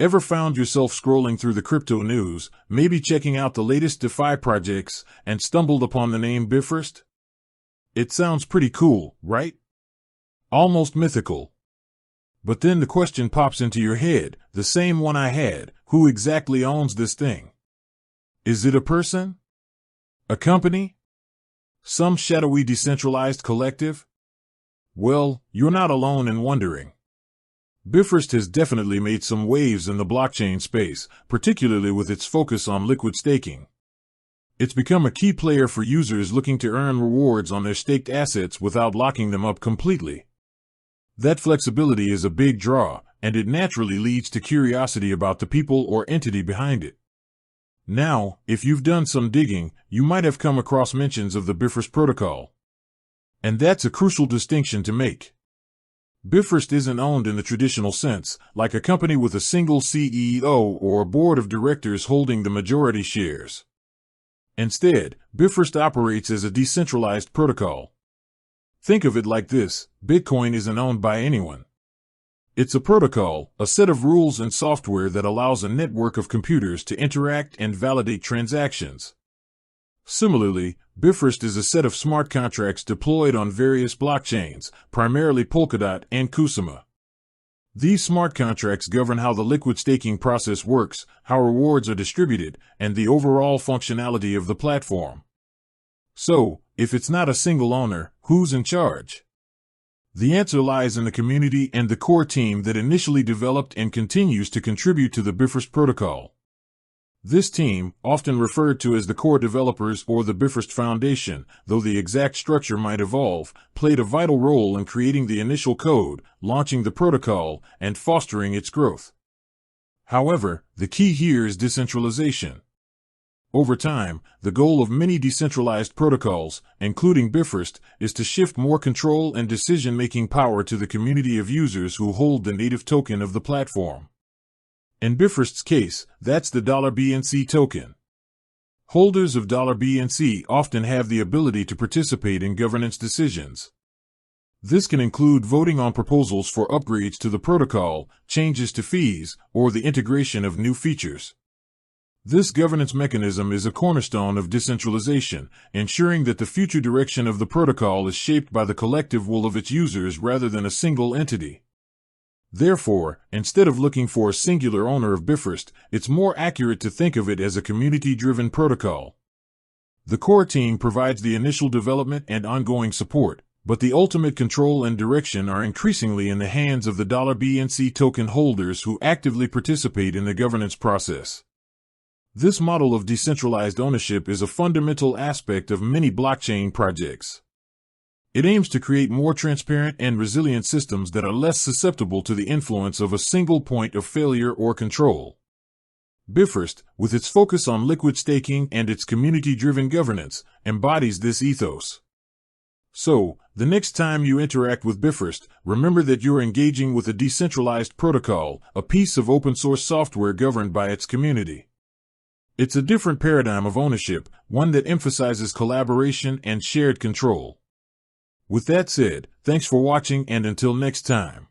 Ever found yourself scrolling through the crypto news, maybe checking out the latest DeFi projects, and stumbled upon the name Bifrost? It sounds pretty cool, right? Almost mythical. But then the question pops into your head, the same one I had: who exactly owns this thing? Is it a person? A company? Some shadowy decentralized collective? Well, you're not alone in wondering. Bifrost has definitely made some waves in the blockchain space, particularly with its focus on liquid staking. It's become a key player for users looking to earn rewards on their staked assets without locking them up completely. That flexibility is a big draw, and it naturally leads to curiosity about the people or entity behind it. Now, if you've done some digging, you might have come across mentions of the Bifrost protocol. And that's a crucial distinction to make. Bifrost isn't owned in the traditional sense, like a company with a single CEO or a board of directors holding the majority shares. Instead, Bifrost operates as a decentralized protocol. Think of it like this: Bitcoin isn't owned by anyone. It's a protocol, a set of rules and software that allows a network of computers to interact and validate transactions. Similarly, Bifrost is a set of smart contracts deployed on various blockchains, primarily Polkadot and Kusama. These smart contracts govern how the liquid staking process works, how rewards are distributed, and the overall functionality of the platform. So, if it's not a single owner, who's in charge? The answer lies in the community and the core team that initially developed and continues to contribute to the Bifrost protocol. This team, often referred to as the core developers or the Bifrost Foundation, though the exact structure might evolve, played a vital role in creating the initial code, launching the protocol, and fostering its growth. However, the key here is decentralization. Over time, the goal of many decentralized protocols, including Bifrost, is to shift more control and decision-making power to the community of users who hold the native token of the platform. In Bifrost's case, that's the $BNC token. Holders of $BNC often have the ability to participate in governance decisions. This can include voting on proposals for upgrades to the protocol, changes to fees, or the integration of new features. This governance mechanism is a cornerstone of decentralization, ensuring that the future direction of the protocol is shaped by the collective will of its users rather than a single entity. Therefore, instead of looking for a singular owner of Bifrost, it's more accurate to think of it as a community-driven protocol. The core team provides the initial development and ongoing support, but the ultimate control and direction are increasingly in the hands of the $BNC token holders who actively participate in the governance process. This model of decentralized ownership is a fundamental aspect of many blockchain projects. It aims to create more transparent and resilient systems that are less susceptible to the influence of a single point of failure or control. Bifrost, with its focus on liquid staking and its community-driven governance, embodies this ethos. So, the next time you interact with Bifrost, remember that you're engaging with a decentralized protocol, a piece of open-source software governed by its community. It's a different paradigm of ownership, one that emphasizes collaboration and shared control. With that said, thanks for watching, and until next time.